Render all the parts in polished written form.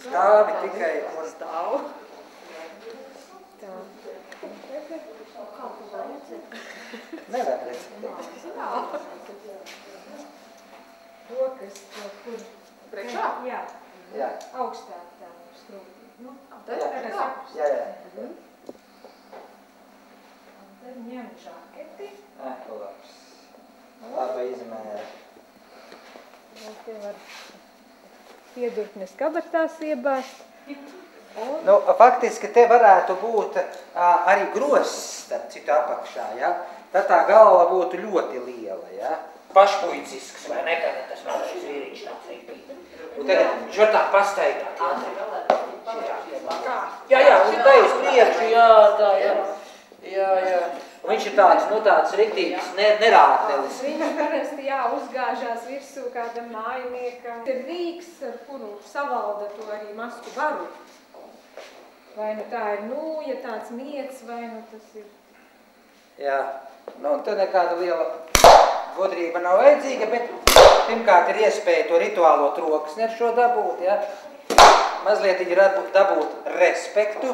Stāvi tikai un stāv. Tā. Nevar redzēt. Rokas, kur? Priekšā? Jā. Jā. Augstāk tā skrūti. Nu, Jā. Jā. Un tad ņem žaketi. Labs. Laba izmēra. Te var piedurknes kabatās iebāzt. Nu, faktiski te varētu būt arī gross, starp citu apakšā, ja? Tad tā galva būtu ļoti liela, ja? Pašpuicisks, vai ne? Tagad tas mazais vīriņš tāds rīpīt. Un tagad šortāk pastaigāt. Jā, un tā uz priekšu, jā. Un viņš ir tāds riktīgs nerātelis. Viņš parasti, uzgāžās virsū kādam mājiniekam. Ir rīks, ar kuru savalda to arī masku varu. Vai nu tā ir nūja, tāds miets, vai nu tas ir... Jā, nu un tad nekāda liela godrība nav vajadzīga, bet pirmkārt ir iespēja to rituālo troksni ar šo dabūt, ja? Mazliet viņi dabūt respektu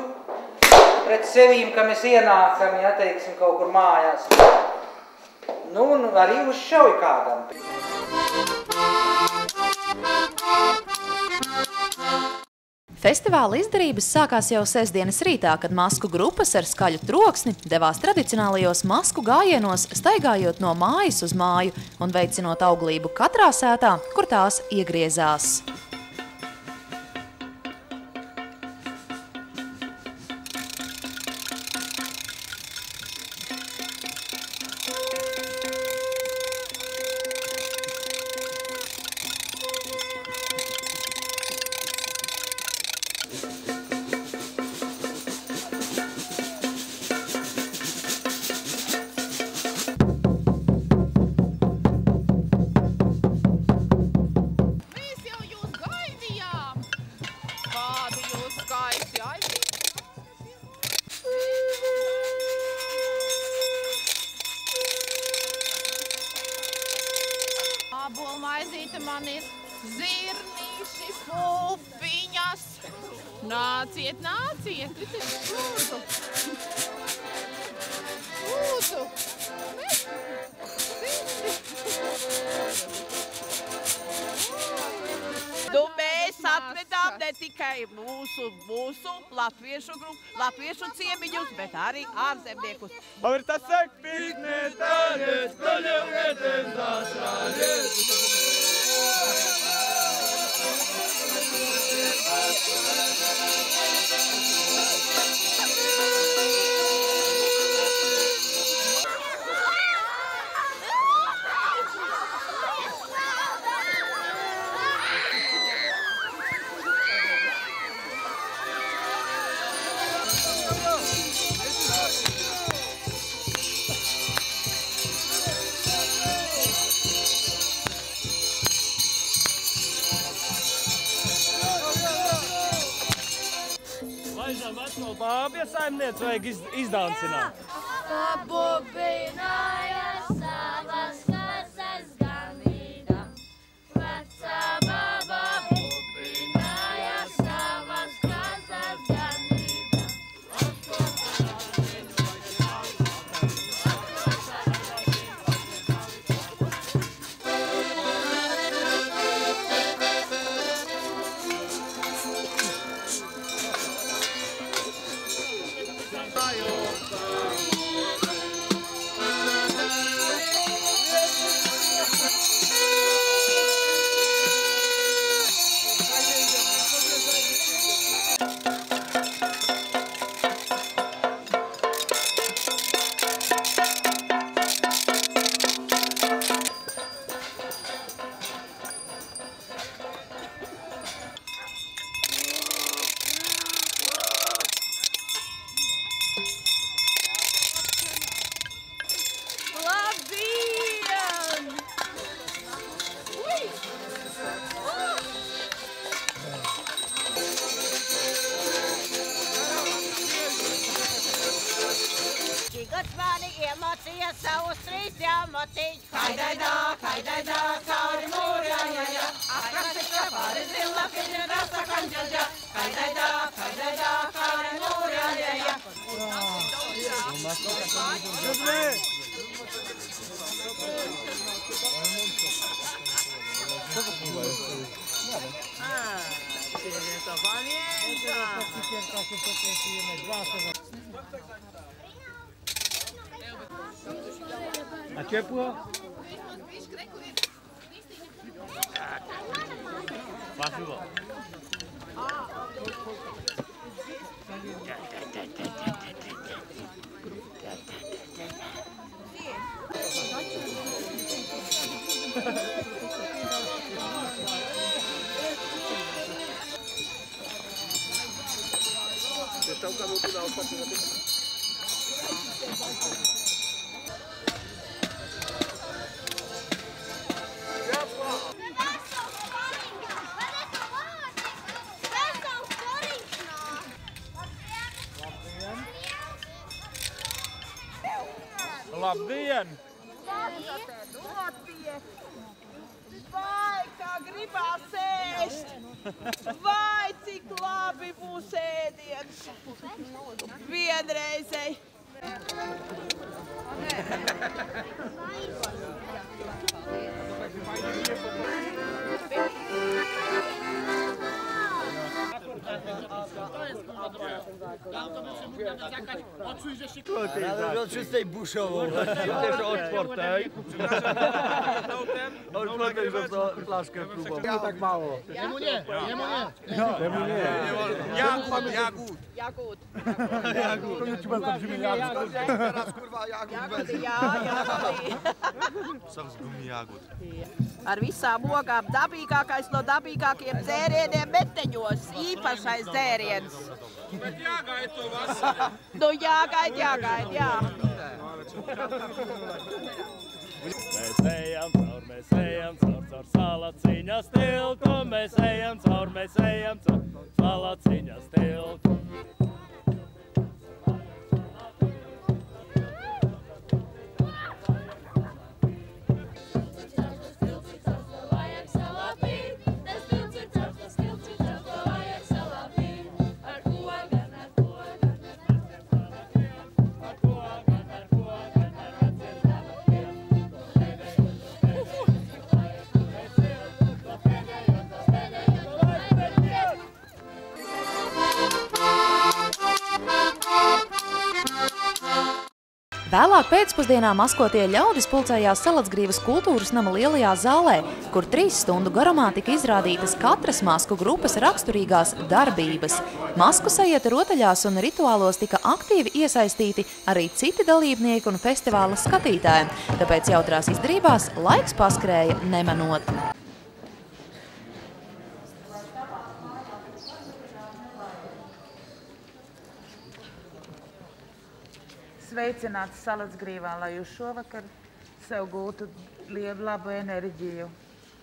pret sevīm, ka mēs ienākam, ja, teiksim, kaut kur mājās. Nu, un arī uzšauj kādam. Festivāla izdarības sākās jau sestdienas rītā, kad masku grupas ar skaļu troksni devās tradicionālajos masku gājienos, staigājot no mājas uz māju un veicinot auglību katrā sētā, kur tās iegriezās. Ābolmaizīte man ir zirnīši, pupiņas. Nāciet, lūdzu. Lūdzu. Nu, mēs atvedām ne tikai mūsu latviešu ciemiņus, bet arī ārzemniekus. Aber das sagt nicht alles, das Bābja saimniec vajag izdancināt. Pabubināja savas kasas ganīda. Vecā baba bubināja savas kasas ganīda. Iemācīja savus trīs jāmocīt. Haidaidā, cauri mūri, Akrasika, pāri zila, A ciepło? Ważyło. Labdien! Vai, kā gribās ēst! Vai, cik labi būs ēdiens! Vienreizei! Ale od czystej buszową. Też od czwartej. Od czwartej, że to flaszkę próbował. Ja tak mało. Jemu nie. Jagód. Jagód. Teraz kurwa jagód. Jagodi. Savs gumija jagód. Ar visām ogām dabīgākais no dabīgākiem dzērieniem meteņos. Īpašais dzēriens. Bet jāgaid to vasaru. Nu jāgaid, jā. Mēs ejam caur Salaciņas tiltu. Mēs ejam caur Salaciņas tiltu. Vēlāk pēcpusdienā maskotie ļaudis pulcējās Salacgrīvas kultūras nama lielajā zālē, kur 3 stundu garumā tika izrādītas katras masku grupas raksturīgās darbības. Masku sajietu rotaļās un rituālos tika aktīvi iesaistīti arī citi dalībnieki un festivāla skatītāji, tāpēc jautrās izdarībās laiks paskrēja nemanot. Sveicināti Salacgrīvā, lai jūs šovakar sev gūtu labu enerģiju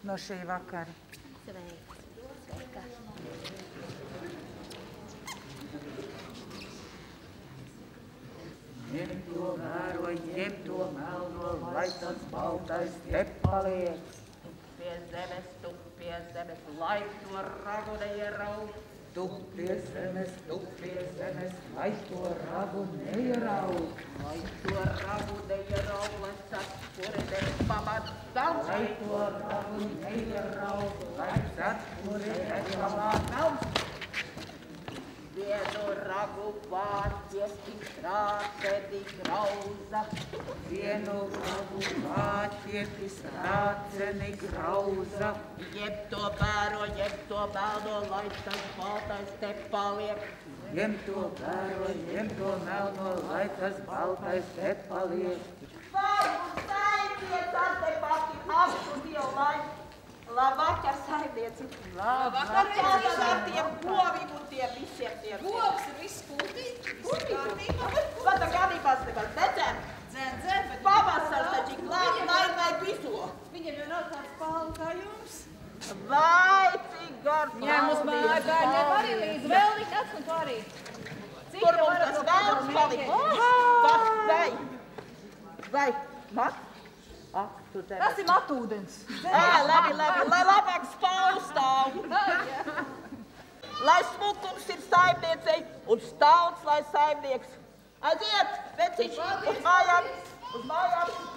no šī vakara. Ņem to vēro, ņem to melno, lai tas baltais te paliek. Pie zemes, lai to ragu neieraut. Tup pie zemes, lai to ragu neieraut. Lai to ragu neieraut, lai satkuri nepamatām. Lai to ragu neieraut, lai satkuri nepamatām. Vienu ragu vācies tik trāceni grauza. Vienu ragu vācies tik trāceni grauza. Ņem to bēro, ņem to melno, lai tas baltais te paliek. Ņem to bēro, ņem to melno, lai tas baltais te paliek. Vai mums saimniec atepāti apšu Dievu laiku? Labvakar, saimnieci! Labvakar, ar tiem govim un tiem visiem tiem. Govs ir viss pūtīt? Vada ganībās nekad nedzēm. Dzēn, bet... Pavasars taču klāt, lai piso. Viņam jau nav tāds palnu kā jums. Vai, cik gar Ņem uz māju, ņem arī līdz vēl nekāds un to arī. Kur mums tas vēlns palika? Vai, mat? Tas ir matūdens. Labi, lai labāk spaustāv. lai smukums ir saimniecei un stāvs, lai saimnieks. Aiziet, veciņš, uz mājām, uz mājām.